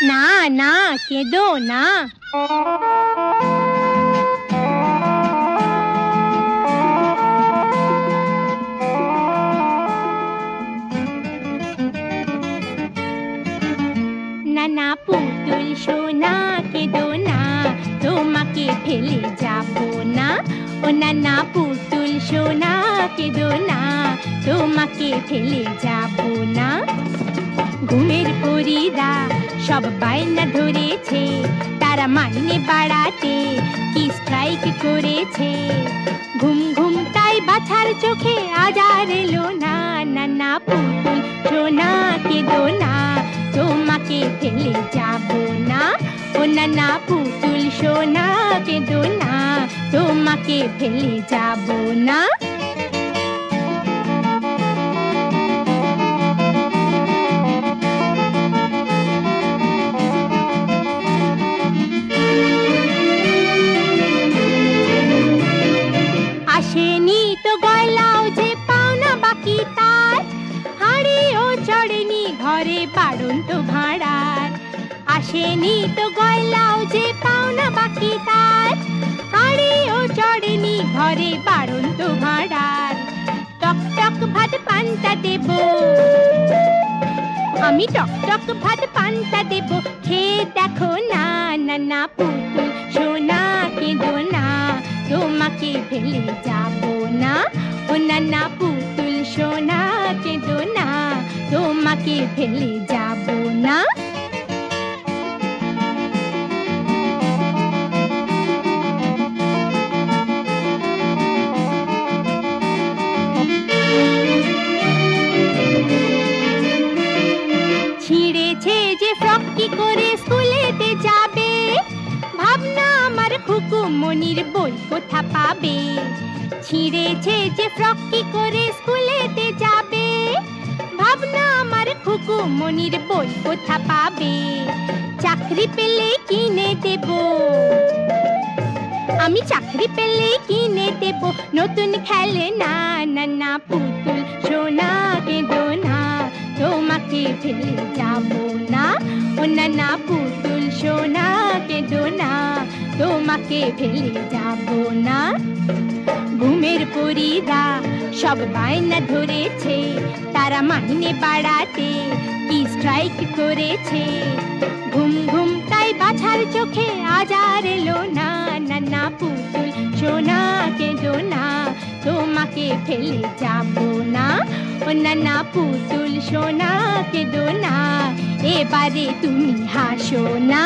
না না, কেঁদো না। নানা পুতুল সোনা, কেঁদো না, তোমাকে ফেলে যাব না। ও নানা পুতুল সোনা, কেঁদো না, তোমাকে ফেলে যাব না। ঘুমের পরীরা সব বায়না ধরেছে, তারা মাইনে বাড়াতে কি স্ট্রাইক করেছে। ঘুম ঘুম তাই বাছার চোখে আজ আর এলো না। নানা পুতুল সোনা, কেঁদো না, তোমাকে ফেলে যাব না। ও নানা পুতুল সোনা, কেঁদো না, তোমাকে ফেলে যাব না। আসেনি তো গয়লাও যে পাওনা বাকি তার, হাঁড়িও চড়েনি ঘরে বাড়ন্ত ভাড়ার। আসেনি তো গয়লাও যে পাওনা বাকি তার, হাঁড়িও চড়েনি ঘরে বাড়ন্ত ভাড়ার। টক টক ভাত পান্তা দেব, আমি টক টক ভাত পান্তা দেব, খেয়ে দেখো না। নানা পুতুল সোনা, কেঁদো না, তোমাকে ফেলে যাব না। ও নানা পুতুল সোনা, কেঁদো না, তোমাকে ফেলে যাব না। ছিঁড়েছে যে ফ্রক, কি করে স্কুলেতে যাবে, ভাবনা আমার খুকুমনির বই কোথা পাবে। ছিঁড়েছে যে ফ্রক, কি করে স্কুলেতে যাবে, ভাবনা আমার খুকুমনির বই কোথা পাবে। চাকরি পেলে কিনে দেব, আমি চাকরি পেলে কিনে দেব নতুন খেলনা। নানা পুতুল সোনা, কেঁদো না, তোমাকে ফেলে যাব না। ও নানা পুতুল সোনা, কেঁদো না, তোমাকে ফেলে যাব না। ঘুমের পরীরা সব বায়না ধরেছে, তারা মাইনে বাড়াতে কি স্ট্রাইক করেছে। ঘুম ঘুম তাই বাছার চোখে আজ আর এলো না। নানা পুতুল সোনা, কেঁদো না, তোমাকে ফেলে যাব না। ও নানা পুতুল সোনা, কেঁদো না, এবারে তুমি হাসো না।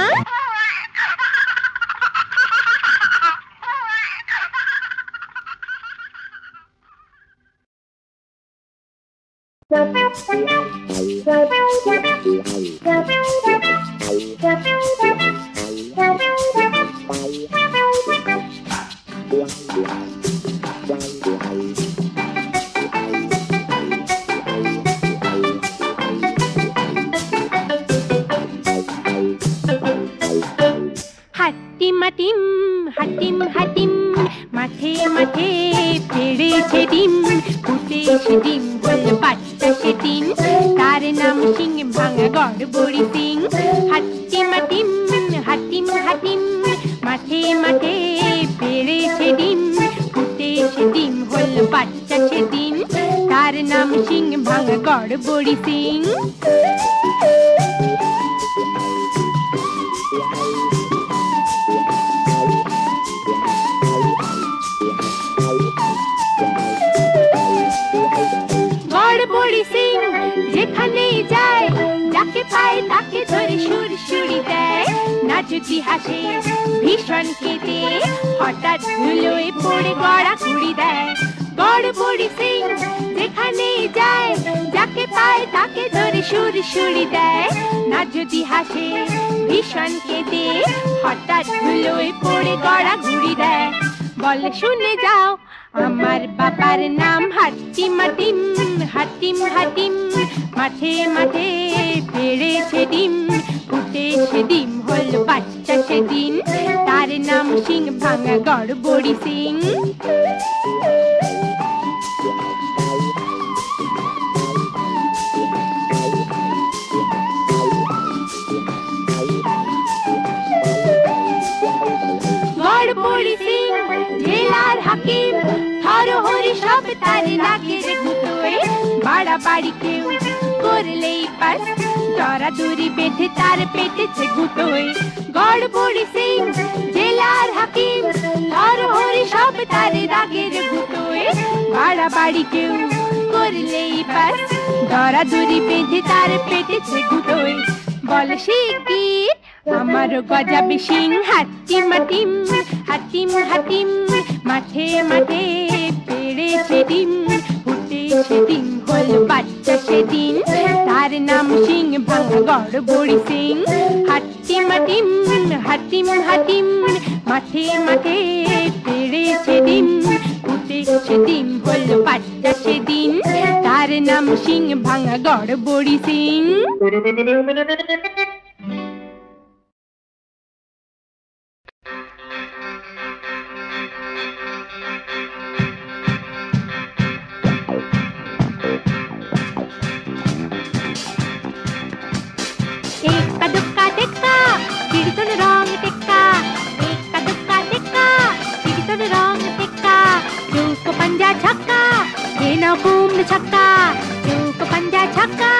হাটিম হাটিম হাটিম, মাঠে মাঠে পেড়েছে ডিম, ফুটেছে ডিম হল বাচ্চা সেদিন, তার নাম সিং ভাঙা গড়বড়ি সিং। হাটিম হাটিম হাটিম হাটিম, মাঠে মাঠে পেড়েছে ডিম, ফুটেছে ডিম হল বাচ্চা সেদিন, তার নাম সিং ভাঙা গড়বড়ি সিং। গড়বড়ি সিং যেখানে যায়, যাকে পায় তাকে ধরে সুরসুরি দেয়। না যদি হাসে ভীষণ কেঁদে, হঠাৎ ধুলোয় পড়ে গড়াগড়ি দেয়। গড়বড়ি সিং যেখানে যায়, যাকে পায় তাকে ধরে সুরসুরি দেয়। না যদি হাসে ভীষণ কেঁদে, হঠাৎ ধুলোয় পড়ে গড়াগড়ি দেয়। বল শুনে যাও, আমার বাবার নাম হাটিম হাটিম হাটিম হাটিম, মাঠে মাঠে পেড়েছে ডিম, ফুটেছে ডিম হল বাচ্চা সেদিন, তার নাম সিং ভাঙা গড়বড়ি সিং। হাকিম হরহরি সব তার নাকের গুতোয় বাড়াবাড়ি কেউ করলেই পাস দরাদরি বেঁধে তার পেটেছে গুতোয় গড়বড়ি সিং জেলার হাকিম হরহরি সব তার নাকের গুতোয় বাড়াবাড়ি কেউ করলেই পাস দরাদরি বেঁধে তার পেটেছে গুতোয় বল শিগগির আমার গজাবে সিং হাতিম হাতিম হাতিম হাতিম মাঠে মাঠে পেড়েছে ডিম ফুটে সেদিন হল বাচ্চা সেদিন তার নাম সিং ভাঙা গড়বড়ি সিং হাতিম হাতিম হাতিম হাতিম মাঠে মাঠে পেড়েছে ডিম ফুটে সেদিন হল বাচ্চা সেদিন তার নাম সিং ভাঙা গড়বড়ি Singh Kumna chakka, chuka panja chakka,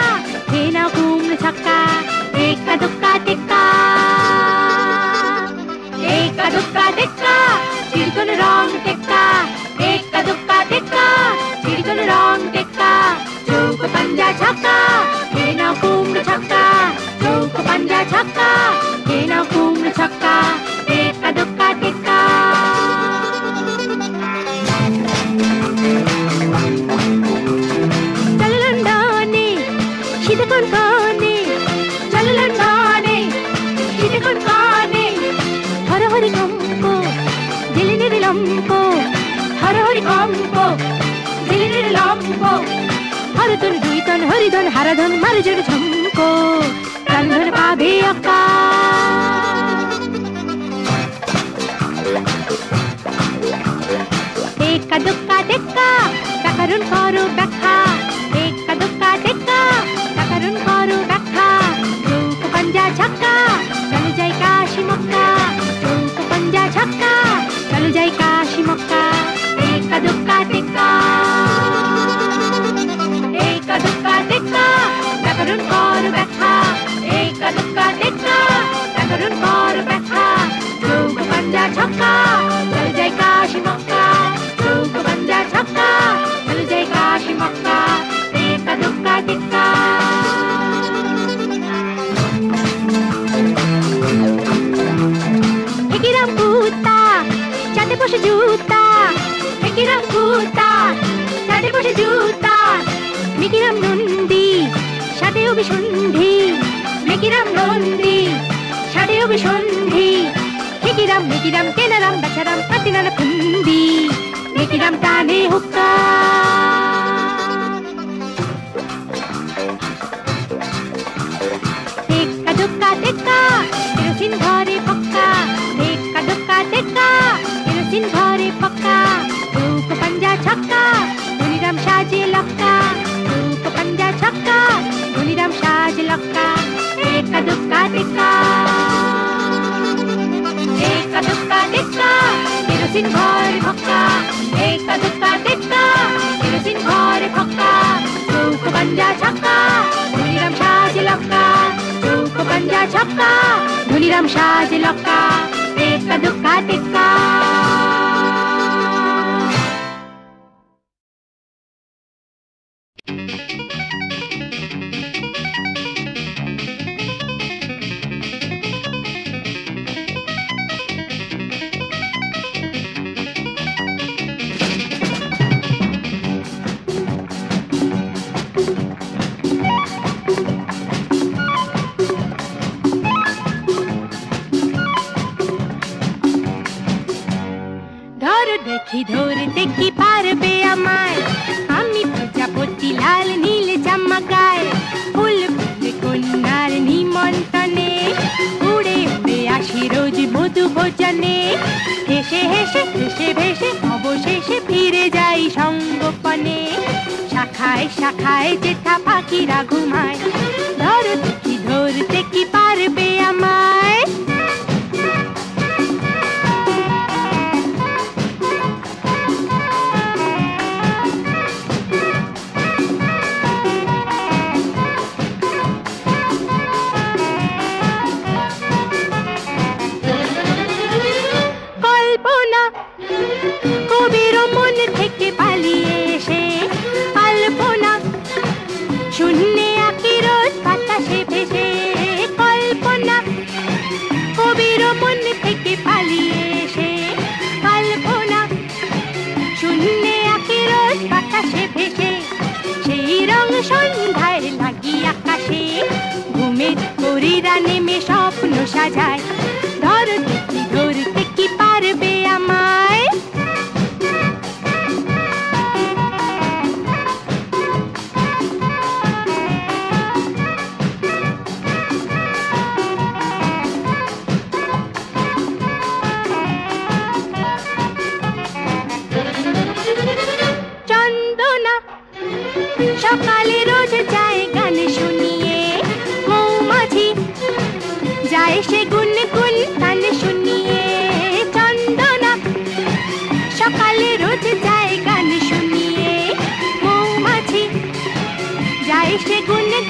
hena kumna chakka, eka dukka tekka, chiriton rong tekka, eka dukka tekka, chiriton rong tekka, chuka panja chakka, hena kumna chakka, chuka panja chakka, hena kumna chakka, eka dukka tekka. Haridhan Haradhan মারুজোর ঝমকো প্রাণধন পাবে অক্কা একা দুক্কা টেক্কা ব্যাকরণ করো ব্যাখ্যা একা দুক্কা টেক্কা ব্যাকরণ করো ব্যাখ্যা চৌক পাঞ্জা ছক্কা চলো যাই কাশি মক্কা চৌক পাঞ্জা ছক্কা চলো যাই কাশি মক্কা একা দুক্কা টেক্কা ব্যাকরণ কর ব্যাখ্যা একা দুক্কা টেক্কা ব্যাকরণ কর ব্যাখ্যা চৌক পাঞ্জা ছক্কা চলো যাই কাশি মক্কা চৌক পাঞ্জা ছক্কা চলো যাই কাশি মক্কা একা দুক্কা টেক্কা হেকিরাম কুত্তা চাঁদে বসে জুতা হেকিরাম কুত্তা চাঁদে বসে জুতা মিকিরাম নন্দী সাথে অভিসন্ধি মেকিরাম নন্দী সাথে অভিসন্ধি হেকিরাম মেকিরাম কেনারাম বাছারাম পাতিনানা ফুন্দি মেকিরাম টানে হুক্কা টেক্কা দুক্কা টেক্কা কেরোসিন ঘরে পক্কা টেক্কা দুক্কা টেক্কা কেরোসিন ঘরে পক্কা চৌক পাঞ্জা ছক্কা ধনিরাম সাজে লক্কা চৌক পাঞ্জা ছক্কা ধনিরাম সাজে লক্কা একা দুক্কা টেক্কা কেরোসিন ঘরে পক্কা একা দুক্কা টেক্কা কেরোসিন ঘরে পক্কা চৌক পাঞ্জা ছক্কা ধনিরাম সাজে লক্কা চৌক পাঞ্জা ছক্কা ধনিরাম সাজে লক্কা একা দুক্কা টেক্কা ধরতে কি পারবে আমায় আমি প্রজাপতি লাল নীল জামা গায়ে ফুল ফুল কন্যার নিমন্ত্রণে উড়ে উড়ে আসি রোজ মধু ভোজনে হেসে হেসে হেসে ভেসে অবশেষে ফিরে যাই সঙ্গোপনে শাখায় শাখায় যেথা পাখিরা ঘুমায় ধরতে কি পারবে আমায়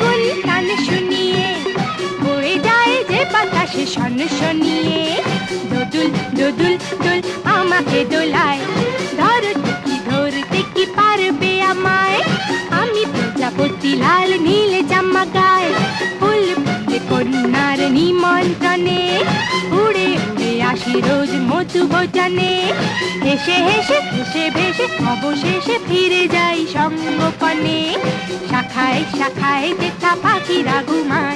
গুন গান শুনিয়ে উড়ে যায় যে বাতাসে শনিয়ে। দোদুল দোদুল দোল আমাকে দোলায়, ধরতে কি পারবে আমায়? আমি প্রজাপতি লাল নীল জামা গায়ে, ফুল ফুটে কন্যার নিমন্ত্রণে, উড়ে উড়ে আসি রোজ মধুভোজনে। হেসে হেসে হেসে ভেসে অবশেষে ফিরে যাই সঙ্গোপনে। শাখায় শাখায় দেখা পাখিরা ঘুমায়।